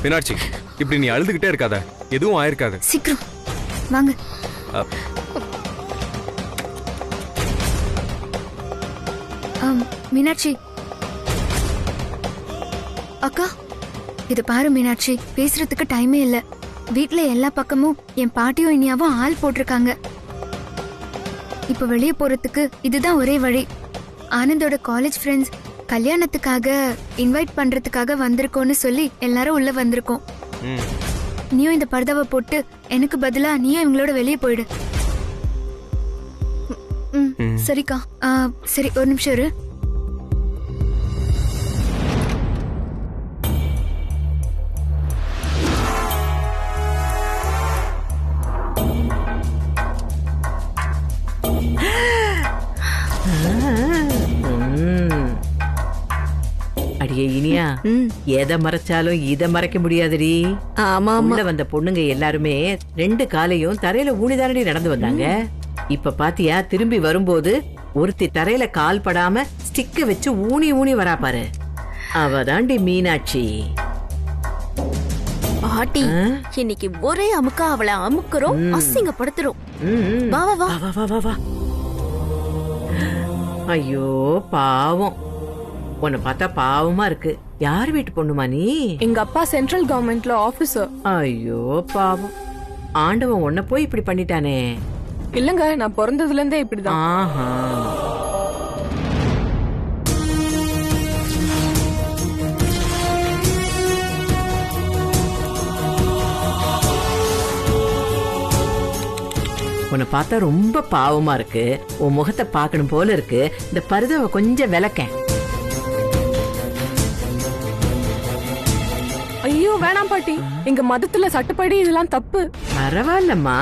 மீனாட்சி, இப்படி நீ அழுதுகிட்டே இருக்காத, எதுவும் ஆயிருக்காது. சீக்கிரம் வாங்க. மீனாட்சி அக்கா, இது பாரு மீனாட்சி, பேசுறதுக்கு டைமே இல்ல. வீட்ல எல்லா பக்கமும் என் பாட்டியும் இனியாவும் ஆள் போட்டிருக்காங்க. இப்ப வெளியே போறதுக்கு இதுதான் ஒரே வழி. ஆனந்தோட காலேஜ் ஃப்ரெண்ட்ஸ் கல்யாணத்துக்காக இன்வைட் பண்றதுக்காக வந்திருக்கோன்னு சொல்லி எல்லாரும் உள்ள வந்திருக்கோம். நீயும் இந்த பர்தாவை போட்டு எனக்கு பதிலா நீயும் இவங்களோட வெளியே போயிடு. சரிக்கா. சரி, ஒரு நிமிஷம் இரு. அடியே இனியா, எதை மறைச்சாலும் இத மறைக்க முடியாதுடி. ஆமா, உள்ள வந்த பொண்ணுங்க எல்லாருமே 2 காலையும் தரையில ஊனிதானடி நடந்து வந்தாங்க. இப்ப பாத்தியா, திரும்பி வரும்போது ஒருத்தி தரையில கால் படாம ஸ்டிக்க வச்சு ஊனி ஊனி வரா பாரு. அவதாண்டி மீனாட்சி. பாட்டி, இன்னைக்கு ஒரே அமுக்கா அவளை அமுக்குறோம், அசிங்கப்படுத்துறோம். வா வா வா வா வா வா. ஐயோ பாவம், உன்னை பார்த்தா பாவமா இருக்கு. யார் வீட்டு பொண்ணுமா நீ? எங்க அப்பா சென்ட்ரல் கவர்மெண்ட்ல ஆபீசர். ஐயோ பாவம், ஆண்டவன் உன்னை போய் இப்படி பண்ணிட்டானே. இல்லங்க, நான் பிறந்ததுல இருந்தே இப்படிதான். ஆஹா, உன்னை பார்த்தா ரொம்ப பாவமா இருக்கு. உன் முகத்தை பார்க்கணும் போல இருக்கு. இந்த பருதாவை கொஞ்சம் விளக்கேன். ஐயோ வேணாம் பாட்டி, எங்க மதத்துல சட்டப்படி இதெல்லாம் தப்பு. பரவாயில்லம்மா,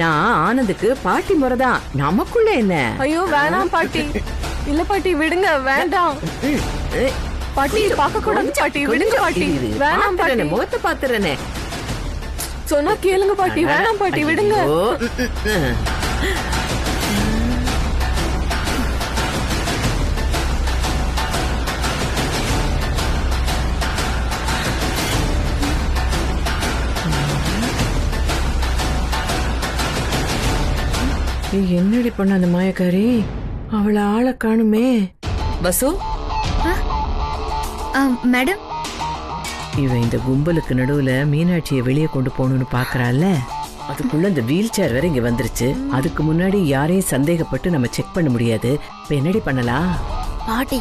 நான் ஆனந்துக்கு பாட்டி முறைதான், நமக்குள்ள என்ன? ஐயோ வேணாம் பாட்டி. இல்ல பாட்டி, விடுங்க, வேண்டாம் பாட்டி. பார்க்க கூடாது பாட்டி, விடுங்க பாட்டி. வேணாம் பாட்டி, முகத்தை பாத்துறேனே. சொன்னா கேளுங்க பாட்டி. வேணாம் பாட்டி, விடுங்க. என்னடி பண்ண அந்த மாயக்காரி? அவளை ஆளை காணுமே. வசு, மேடம், இவன் இந்த கும்பலுக்கு நடுவுல மீனாட்சியை வெளியே கொண்டு போகணும்னு பாக்குறாள்ல, அதுக்குள்ள இந்த வீல் சேர் வேற இங்க வந்துருச்சு. அதுக்கு முன்னாடி யாரையும் சந்தேகப்பட்டு நம்ம செக் பண்ண முடியாது. இப்ப என்னடி பண்ணலாம்? பாட்டி,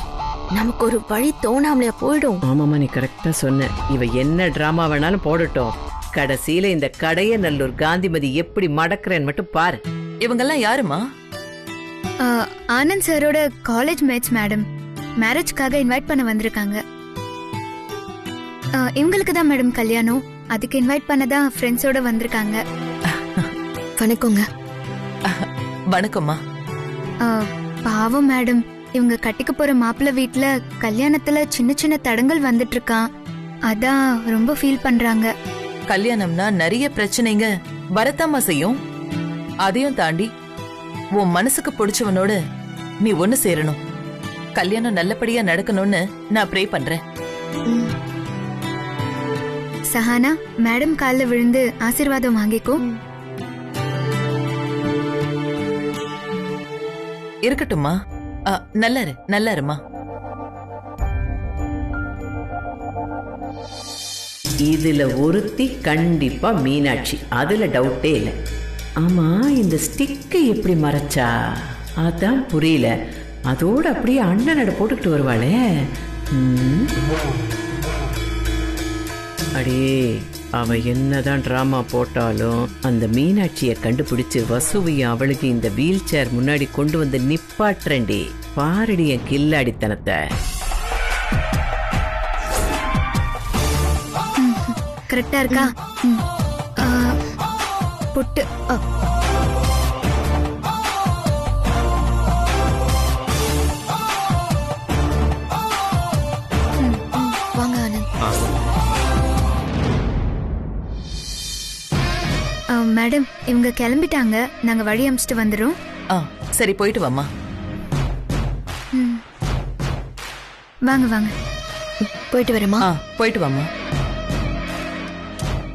நமக்கு ஒரு வழி தோணாமலையா போயிடும். ஆமாமா, நீ கரெக்டா சொன்ன. இவ என்ன டிராமா வேணாலும் போடட்டும், கடைசியில இந்த கடையநல்லூர் காந்திமதி எப்படி மடக்குறேன்னு மட்டும் பாரு. இவங்கெல்லாம் யாருமா? ஆனந்த் சாரோட காலேஜ் மேட்ச் மேடம். மேரேஜ்க்காக இன்வைட் பண்ண வந்திருக்காங்க. இவங்களுக்கு தான் மேடம் கல்யாணம். அதுக்கு இன்வைட் பண்ணதான் ஃப்ரெண்ட்ஸோட வந்திருக்காங்க. வணக்கங்க. வணக்கம்மா. பாவம் மேடம், இவங்க கட்டிக்க போற மாப்பிள்ளை வீட்ல கல்யாணத்துல சின்ன சின்ன தடங்கள் வந்துட்டு இருக்கான். அதான் ரொம்ப ஃபீல் பண்றாங்க. கல்யாணம்னா நிறைய பிரச்சனைங்க வரத்தாமா செய்யும். அதையும் தாண்டி உன் மனசுக்கு பிடிச்சவனோட நீ ஒண்ணு சேரணும். கல்யாணம் நல்லபடியா நடக்கணும்னு நான் ப்ரே பண்றேன். சஹானா, மேடம் கால்ல விழுந்து ஆசீர்வாதம் வாங்கிக்கோ. இருக்கட்டும்மா. நல்லாரு நல்லாருமா. இதுல ஒருத்தி கண்டிப்பா மீனாட்சி, அதுல டவுட்டே இல்லை. ஆமா, இந்த ஸ்டிக்கை எப்படி மறைச்சா அதான் புரியல. அதோட அப்படியே அண்ணனோட போட்டுக்கிட்டு வருவாளே. அடே, அவ என்னதான் டிராமா போட்டாலும் அந்த மீனாட்சியை கண்டுபிடிச்சு வசுவையும் அவளுக்கு இந்த வீல் சேர் முன்னாடி கொண்டு வந்து நிப்பாட்டுறேன்டி. பாரடி என் கில்லாடித்தனத்தை. கரெக்டா இருக்கா? புட்டு. வாங்க ஆனந்த். மேடம், இவங்க கிளம்பிட்டாங்க. நாங்க வழி அமிச்சிட்டு வந்துடும். சரி, போயிட்டு வாமா. வாங்க வாங்க. போயிட்டு வரேம்மா. போயிட்டு வாமா.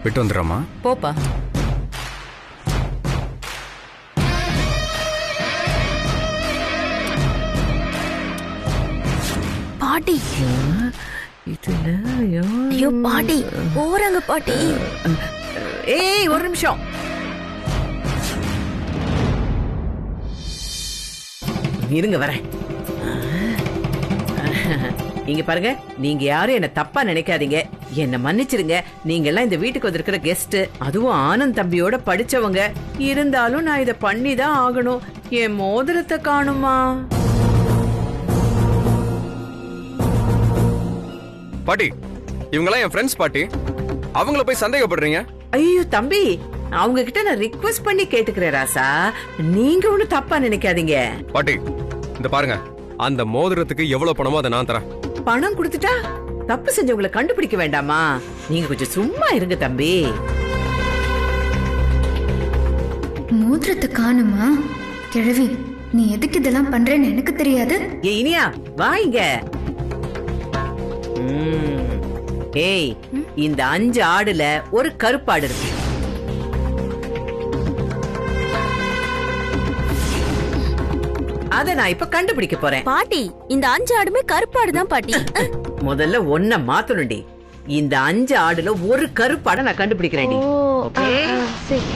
விட்டு வந்துடுறோமா? போப்பா. பாட்டி இதுல ஐயோ பாட்டி போறாங்க பாட்டி. ஏய் ஒரு நிமிஷம். இருங்க வரேன். இங்க பாருங்க, நீங்க யாரும் என்ன தப்பா நினைக்காதீங்க. என்ன மன்னிச்சிருங்க. நீங்க எல்லாம் இந்த வீட்டுக்கு வந்திருக்கிற கெஸ்ட், அதுவும் ஆனந்த் தம்பியோட படிச்சவங்க. இருந்தாலும் நான் இத பண்ணிதான் ஆகணும். என் மோதிரத்தை காணுமா? பாட்டி, இவங்கெல்லாம் என் ஃப்ரெண்ட்ஸ் பாட்டி. அவங்கள போய் சந்தேகப்படுறீங்க? ஐயோ தம்பி, அவங்க கிட்ட நான் ரிக்வெஸ்ட் பண்ணி கேட்டுக்கிறேன் ராசா. நீங்க ஒண்ணு தப்பா நினைக்காதீங்க. பாட்டி, இந்த பாருங்க, அந்த மோதிரத்துக்கு எவ்வளவு பணமோ அதை நான் தரேன். பணம் கொடுத்துட்டா தப்பு செஞ்சவங்களை கண்டுபிடிக்க வேண்டாமா? நீங்க கொஞ்சம் சும்மா இருங்க தம்பி. மோதிரத்தை காணுமா? கிழவி, நீ எதுக்கு இதெல்லாம் பண்றேன்னு எனக்கு தெரியாது. ஏய் இனியா, வா இங்க. ஏய், இந்த 5 ஆடுல ஒரு கருப்பாடு இருக்கு. அத நான் இப்ப கண்டுபிடிக்க போறேன். பாட்டி இந்த 5 ஆடுமே கருப்பாடுதான் பாட்டி. முதல்ல ஒன்ன மாத்தணும்டி. இந்த 5 ஆடுல ஒரு கருப்பாடை நான் கண்டுபிடிக்கிறேன்டி. ஓகே சரி.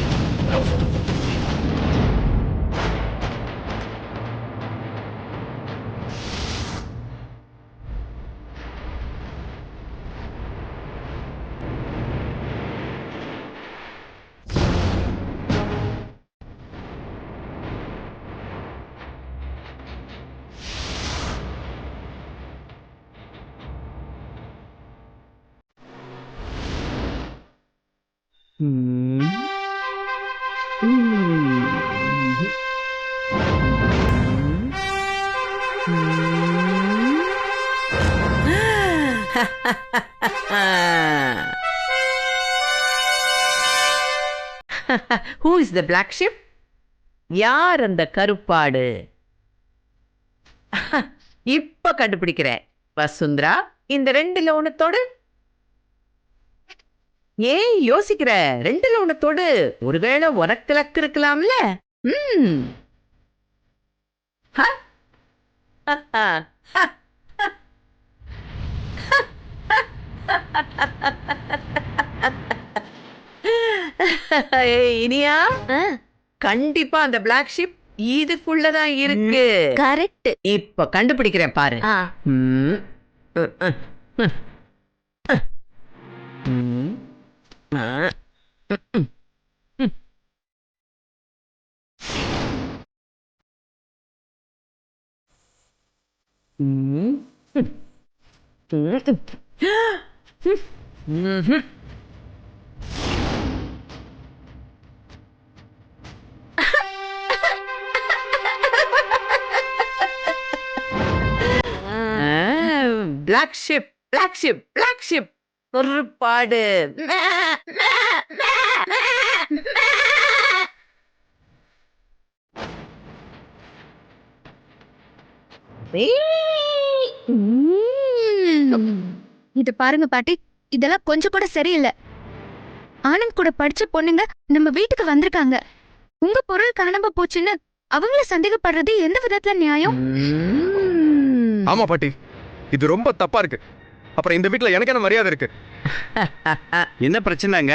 Who is the black sheep? யார் அந்த கருப்பாடு? இப்ப கண்டுபிடிக்கிறேன். வசுந்தரா, இந்த 2ல ஒண்ணு தொடு. ஏன் யோசிக்கிற? 2ல ஒண்ணு தொடு. ஒருவேளை உனக்கு லக்கு இருக்கலாம்ல. இனியா, கண்டிப்பா அந்த பிளாக் ஷிப் இதுக்குள்ளதான் இருக்கு. கரெக்ட். இப்ப கண்டுபிடிக்கிறேன் பாரு. Black sheep, black sheep, black sheep, கருப்பாடு. இது பாருங்க பாட்டி, இதெல்லாம் கொஞ்சம் கூட சரியில்லை. ஆனந்த் கூட படிச்ச பொண்ணுங்க நம்ம வீட்டுக்கு வந்திருக்காங்க. உங்க பொருள் காணாம போச்சுன்னு அவங்கள சந்தேகப்படுறது எந்த விதத்துல நியாயம்? ஆமா பாட்டி, இது ரொம்ப தப்பா இருக்கு. அப்புறம் இந்த வீட்ல எனக்கு என்ன மரியாதை இருக்கு? என்ன பிரச்சனைங்க?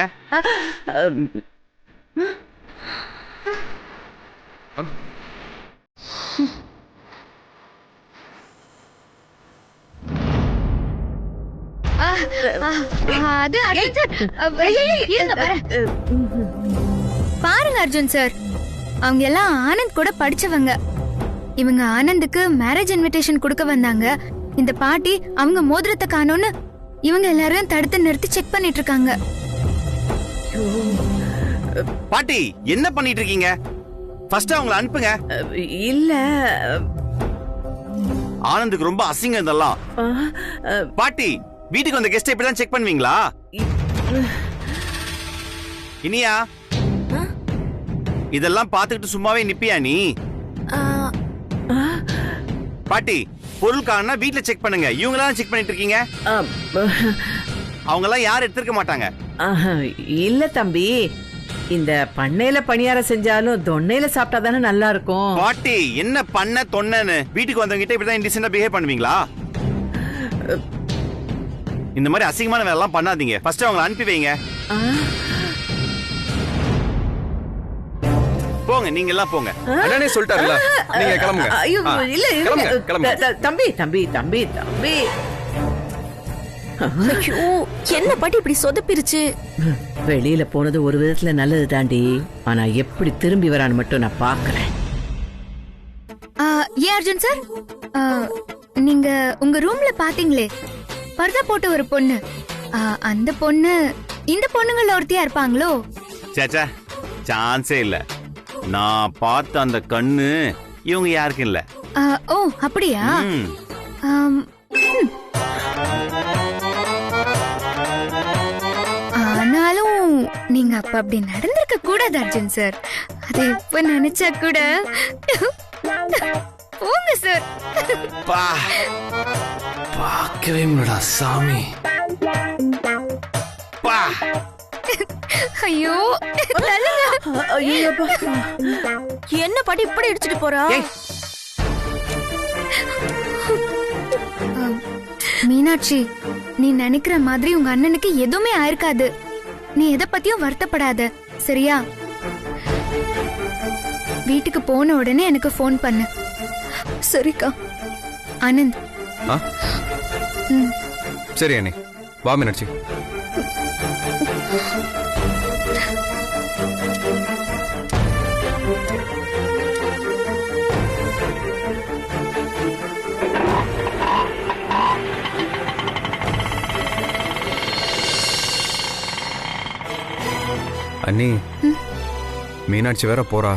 அது அர்ஜுன் சார், இருங்க வரேன். பாருங்க அர்ஜுன் சார், அவங்க எல்லாம் ஆனந்த் கூட படிச்சவங்க. இவங்க ஆனந்துக்கு மேரேஜ் இன்விடேஷன் கொடுக்க வந்தாங்க. இந்த பாட்டி அவங்க மோதிரத்தை காணோன்னு இவங்க எல்லாரும் தடுத்து நிறுத்தி செக் பண்ணிட்டு இருக்காங்க. பாட்டி என்ன பண்ணிட்டு இருக்கீங்க? ஃபர்ஸ்ட் அவங்கள அனுப்புங்க. இல்ல, ஆனந்துக்கு ரொம்ப அசிங்கம் இதெல்லாம். பாட்டி, வீட்டுக்கு வந்த கெஸ்ட் இப்படிதான் செக் பண்ணுவீங்களா? இனியா, இதெல்லாம் பாத்துக்கிட்டு சும்மாவே நிப்பியா நீ? பாட்டி, பொருள் காணா வீட்ல செக் பண்ணுங்க. இவங்களாம் செக் பண்ணிட்டு இருக்கீங்க. அவங்க எல்லாம் யாரும் எடுத்திருக்க மாட்டாங்க. ஆஹா, இல்ல தம்பி, இந்த பண்ணையில பணியாரம் செஞ்சாலும் தொன்னையில சாப்பிட்டா தானே நல்லா இருக்கும். பாட்டி என்ன பண்ண தொன்னன்னு வீட்டுக்கு வந்தவங்க கிட்ட இப்படிதான் இன்டிசென்ட்டா பிஹேவ் பண்ணுவீங்களா? இந்த மாதிரி அசிங்கமான வேலை எல்லாம் பண்ணாதீங்க. ஃபர்ஸ்ட் அவங்களை அனுப்பி வைங்க. போங்க, நீங்க எல்லாம் போங்க. அண்ணனே சொல்லிட்டாருல, நீங்க கிளம்புங்க. ஐயோ, இல்ல கிளம்புங்க, கிளம்புங்க. தம்பி தம்பி தம்பி தம்பி. ஐயோ, என்ன பாட்டி இப்படி சொதப்பிருச்சு? வெளியில போனது ஒரு விதத்துல நல்லது தாண்டி. ஆனா எப்படி திரும்பி வரான்னு மட்டும் நான் பாக்குறேன். ஏன் அர்ஜுன் சார், நீங்க உங்க ரூம்ல பாத்தீங்களே பர்தா போட்ட ஒரு பொண்ணு, அந்த பொண்ணு இந்த பொண்ணுங்கள ஒருத்தியா இருப்பாங்களோ? சேச்சா, சான்ஸே இல்ல. நான் பார்த்த அந்த கண்ணு இவங்க யாருக்கும் இல்ல. ஓ அப்படியா? ஆனாலும் நீங்க அப்ப அப்படி நடந்திருக்க கூடாது அர்ஜுன் சார். அது இப்ப நினைச்சா கூட போங்க சார். பார்க்கவே முடியல சாமி. ஐயோ, என்ன பாட்டி இப்படி அடிச்சிட்டு போறா? மீனாட்சி, நீ நினைக்கிற மாதிரி உங்க அண்ணனுக்கு எதுவுமே ஆயிருக்காது. நீ எதை பத்தியும் வருத்தப்படாத, சரியா? வீட்டுக்கு போன உடனே எனக்கு ஃபோன் பண்ணு. சரிக்கா. ஆனந்த். சரி அண்ணே, வா மீனாட்சி. அண்ணி, மீனாட்சி வேற போறா.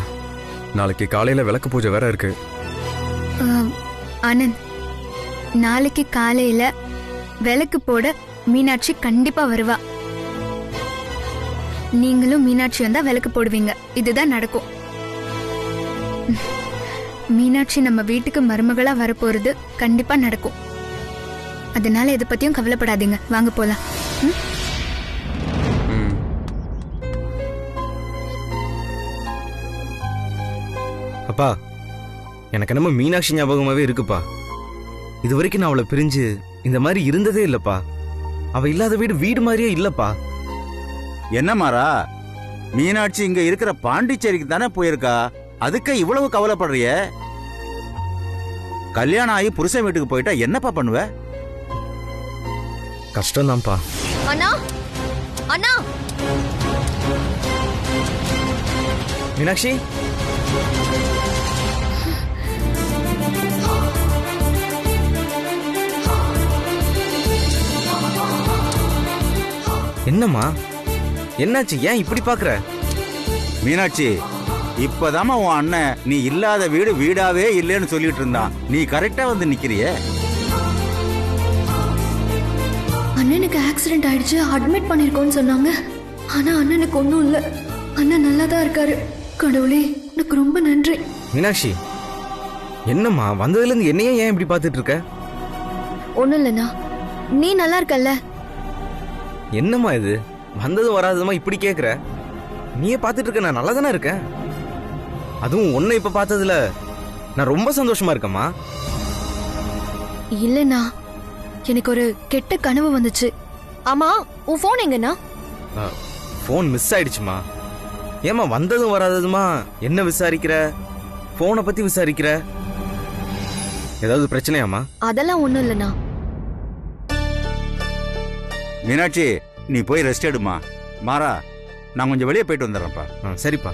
நாளைக்கு காலையில விளக்கு பூஜை வேற இருக்கு. ஆனந்த், நாளைக்கு காலையில விளக்கு போட மீனாட்சி கண்டிப்பா வருவா. நீங்களும் மீனாட்சி வந்தா விளக்கு போடுவீங்க. இதுதான் நடக்கும். மீனாட்சி நம்ம வீட்டுக்கு மருமகளா வரப்போறது கண்டிப்பா நடக்கும். அதனால எதை பத்தியும் கவலைப்படாதீங்க. வாங்க போலாம். அப்பா, எனக்கு என்னமோ மீனாட்சி ஞாபகமாவே இருக்குப்பா. இது வரைக்கும் நான் அவளை பிரிஞ்சு இந்த மாதிரி இருந்ததே இல்லப்பா. அவ இல்லாத வீடு வீடு மாதிரியே இல்லப்பா. என்ன மாறா, மீனாட்சி இங்க இருக்கிற பாண்டிச்சேரிக்கு தானே போயிருக்கா, அதுக்கு இவ்வளவு கவலைப்படுறிய? கல்யாணம் ஆகி புருஷன் வீட்டுக்கு போயிட்டா என்னப்பா பண்ணுவ? கஷ்டம்தான்ப்பா. அண்ணா, அண்ணா. மீனாட்சி, என்னம்மா என்னாச்சு? ஏன் இப்படி பாக்குற? மீனாட்சி, இப்பதாமா உன் அண்ணன் நீ இல்லாத வீடு வீடாவே இல்லைன்னு சொல்லிட்டு இருந்தான். நீ கரெக்டா வந்து நிக்கிறிய. அண்ணனுக்கு ஆக்சிடென்ட் ஆயிடுச்சு, அட்மிட் பண்ணிருக்கோன்னு சொன்னாங்க. ஆனா அண்ணனுக்கு ஒண்ணும் இல்ல. அண்ணன் நல்லா தான் இருக்காரு. கடவுளே, எனக்கு ரொம்ப நன்றி. மீனாட்சி, என்னம்மா வந்ததுல இருந்து என்னையே ஏன் இப்படி பாத்துட்டு இருக்க? ஒண்ணும் இல்லண்ணா, நீ நல்லா இருக்கல்ல? என்னம்மா இது வந்ததும் வராததுமா இப்படி கேக்குற? நீயே பாத்துட்டு இருக்க, நான் நல்லா தானே இருக்கேன். அதுவும் உன்னை இப்ப பார்த்ததுல நான் ரொம்ப சந்தோஷமா இருக்கேம்மா. இல்லண்ணா, எனக்கு ஒரு கெட்ட கனவு வந்துச்சு. ஆமா, உன் போன் எங்கண்ணா? போன் மிஸ் ஆயிடுச்சுமா. ஏமா வந்ததும் வராததுமா என்ன விசாரிக்கிற? போனை பத்தி விசாரிக்கிற? ஏதாவது பிரச்சனையாமா? அதெல்லாம் ஒண்ணும் இல்லண்ணா. மீனாட்சி, நீ போய் ரெஸ்ட் எடுமா. மாறா, நான் கொஞ்சம் வெளியே போயிட்டு வந்துடுறேன்ப்பா. சரிப்பா.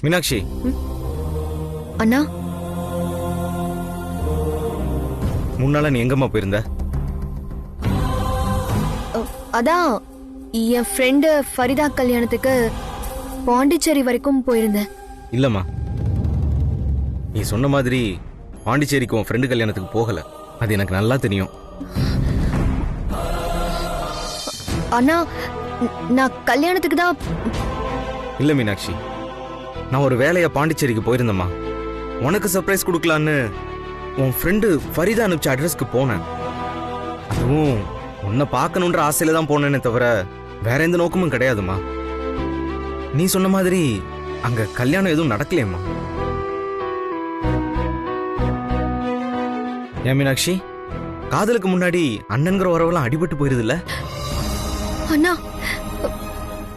மீனாட்சி. அண்ணா, முன்னால நீ எங்கம்மா போயிருந்த? அதான் என் ஃப்ரெண்டு ஃபரிதா கல்யாணத்துக்கு பாண்டிச்சேரி வரைக்கும் போயிருந்தேன். இல்லம்மா, நீ சொன்ன மாதிரி பாண்டிச்சேரிக்கு உன் ஃப்ரெண்டு கல்யாணத்துக்கு போகல. அது எனக்கு நல்லா தெரியும். அண்ணா, நான் கல்யாணத்துக்கு தான். இல்ல மீனாட்சி, நான் ஒரு வேலையா பாண்டிச்சேரிக்கு போயிருந்தேம்மா. உனக்கு சர்ப்ரைஸ் கொடுக்கலான்னு உன் ஃப்ரெண்டு ஃபரிதா அனுப்பிச்ச அட்ரஸ்க்கு போனேன். அதுவும் உன்னை பார்க்கணுன்ற ஆசையில தான் போனேனே தவிர வேற எந்த நோக்கமும் கிடையாதுமா. நீ சொன்ன மாதிரி அங்க கல்யாணம் எதுவும் நடக்கலையம்மா. ஏன் மீனாட்சி, காதலுக்கு முன்னாடி அண்ணன்கிற உறவெல்லாம் அடிபட்டு போயிருது இல்ல? அண்ணா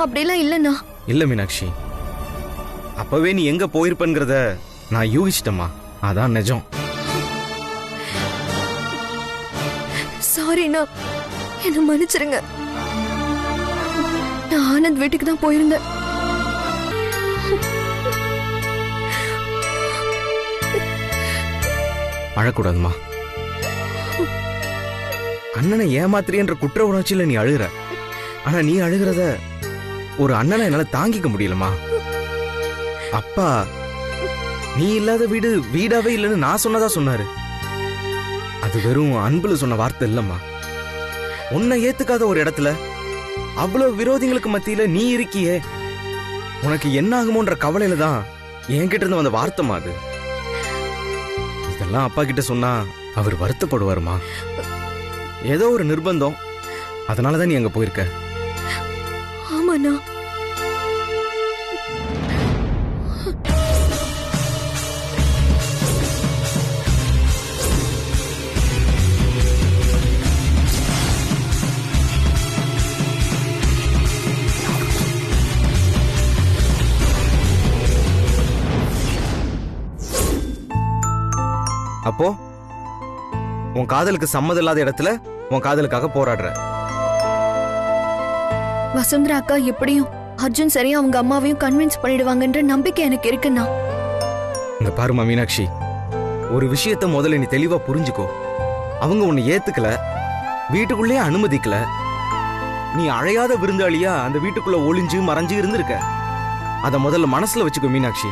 அப்படிலாம் இல்லண்ணா. இல்ல மீனாட்சி, அப்பவே நீ எங்க போயிருப்பேங்கிறத நான் யூகிச்சிட்டேம்மா. அதான் நிஜம். சாரிண்ணா, என்ன மன்னிச்சிருங்க. நான் ஆனந்த் வீட்டுக்கு தான் போயிருந்தேன். அழக்கூடாதுமா. அண்ணனை ஏமாத்திரியன்ற குற்ற உணர்ச்சியில நீ அழுகிற. ஆனா நீ அழுகிறத ஒரு அண்ணனை என்னால தாங்கிக்க முடியலமா. அப்பா நீ இல்லாத வீடு வீடாவே இல்லைன்னு நான் சொன்னதா சொன்னாரு. அது வெறும் அன்புல சொன்ன வார்த்தை இல்லம்மா. உன்னை ஏத்துக்காத ஒரு இடத்துல அவ்வளவு விரோதிகளுக்கு மத்தியில நீ இருக்கியே, உனக்கு என்ன ஆகுமோன்ற கவலையில தான் என்கிட்ட இருந்து வந்த வார்த்தைமா அது. இதெல்லாம் அப்பா கிட்ட சொன்னா அவர் வருத்தப்படுவாருமா. ஏதோ ஒரு நிர்பந்தம், அதனாலதான் நீ அங்க போயிருக்க. ஆமாண்ணா. அப்போ உன் காதலுக்கு சம்மதம் இல்லாத இடத்துல உன் காதலுக்காக போராடுற. வசுந்தரா அக்கா எப்படியும் அர்ஜுன் சரியா அவங்க அம்மாவையும் கன்வின்ஸ் பண்ணிடுவாங்கன்ற நம்பிக்கை எனக்கு இருக்குண்ணா. இங்க பாருமா மீனாட்சி, ஒரு விஷயத்த முதல்ல நீ தெளிவா புரிஞ்சுக்கோ. அவங்க உன்னை ஏத்துக்கல, வீட்டுக்குள்ளே அனுமதிக்கல. நீ அழையாத விருந்தாளியா அந்த வீட்டுக்குள்ள ஒளிஞ்சு மறைஞ்சு இருந்திருக்க. அத முதல்ல மனசுல வச்சுக்கோ மீனாட்சி.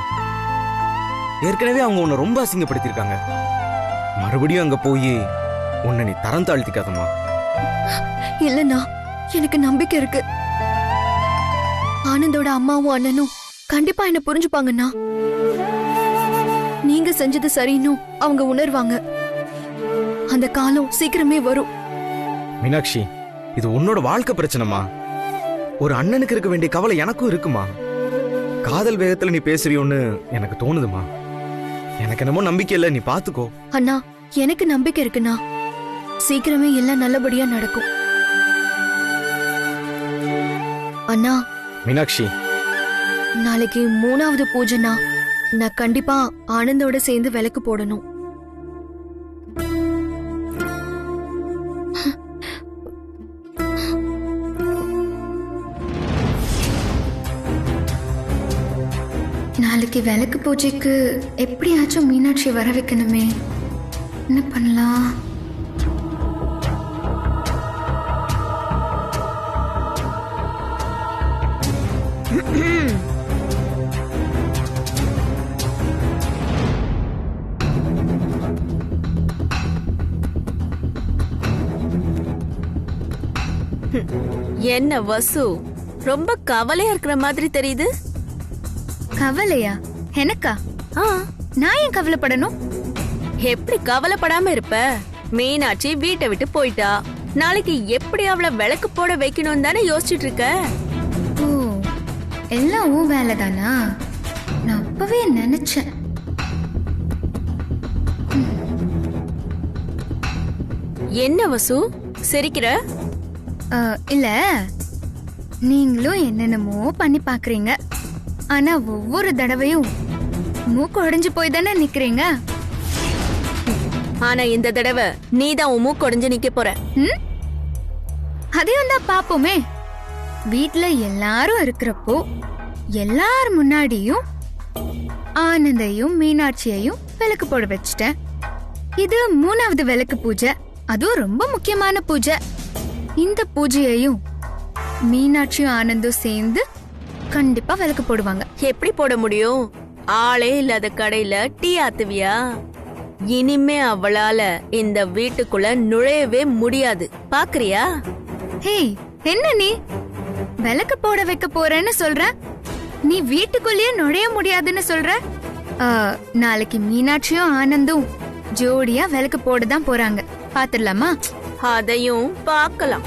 ஏற்கனவே அவங்க உன்னை ரொம்ப அசிங்கப்படுத்திருக்காங்க. மறுபடியும் அங்க போய் உன்னை நீ தரம் தாழ்த்திக்காதம்மா. இல்லண்ணா, எனக்கு நம்பிக்கை இருக்கு. ஆனந்தோட அம்மாவும் அண்ணனும் கண்டிப்பா என்ன புரிஞ்சுப்பாங்கண்ணா. நீங்க செஞ்சது சரின்னு அவங்க உணர்வாங்க. அந்த காலம் சீக்கிரமே வரும். மீனாட்சி, இது உன்னோட வாழ்க்கை பிரச்சனைமா. ஒரு அண்ணனுக்கு இருக்க வேண்டிய கவலை எனக்கும் இருக்குமா. காதல் வேகத்துல நீ பேசுறியோன்னு எனக்கு தோணுதுமா. எனக்கு என்னமோ நம்பிக்கை இல்ல, நீ பாத்துக்கோ. அண்ணா, எனக்கு நம்பிக்கை இருக்குண்ணா. சீக்கிரமே எல்லாம் நல்லபடியா நடக்கும். அண்ணா மீனாட்சி, நாளைக்கு 3வது பூஜைனா நான் கண்டிப்பா ஆனந்தோட சேர்ந்து விளக்கு போடணும். நாளைக்கு விளக்கு பூஜைக்கு எப்படியாச்சும் மீனாட்சி வர வைக்கணுமே. என்ன பண்ணலாம்? என்ன வசு, ரொம்ப கவலையா இருக்கிற மாதிரி தெரியுது. கவலையா? எனக்கா? நான் ஏன் கவலைப்படணும்? எப்படி கவலைப்படாம இருப்ப? மீனாட்சி வீட்டை விட்டு போயிட்டா. நாளைக்கு எப்படி அவளை விளக்கு போட வைக்கணும் தானே யோசிச்சுட்டு இருக்க. ஓ, எல்லாம் உன் வேலைதானா? நான் அப்பவே நினைச்சேன். என்ன வசு சிரிக்கிற? இல்ல, நீங்களும் என்னென்னமோ பண்ணி பாக்குறீங்க. ஆனா ஒவ்வொரு தடவையும் மூக்கு உடைஞ்சு போய் தானே நிக்கிறீங்க. ஆனா இந்த தடவை நீதான் உன் மூக்கு உடைஞ்சு நிக்க போற. அதையும் தான் பாப்போமே. வீட்ல எல்லாரும் இருக்கிறப்போ எல்லார் முன்னாடியும் ஆனந்தையும் மீனாட்சியையும் விளக்கு போட வச்சுட்டேன். இது 3வது விளக்கு பூஜை, அதுவும் ரொம்ப முக்கியமான பூஜை. இந்த பூஜையையும் மீனாட்சியும் ஆனந்தும் சேர்ந்து கண்டிப்பா விளக்கு போடுவாங்க. எப்படி போட முடியும்? ஆளே இல்லாத கடையில டீ ஆத்துவியா? இனிமே அவளால இந்த வீட்டுக்குள்ள நுழையவே முடியாது. பாக்குறியா? ஹே, என்ன நீ விளக்கு போட வைக்க போறேன்னு சொல்ற? நீ வீட்டுக்குள்ளேயே நுழைய முடியாதுன்னு சொல்ற? நாளைக்கு மீனாட்சியும் ஆனந்தும் ஜோடியா விளக்கு போட தான் போறாங்க. பாத்துடலாமா? அதையும் பார்க்கலாம்.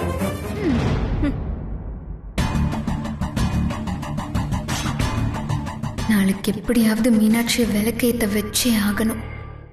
நாளைக்கு எப்படியாவது மீனாட்சியை விளக்கேத்த வச்சே ஆகணும்.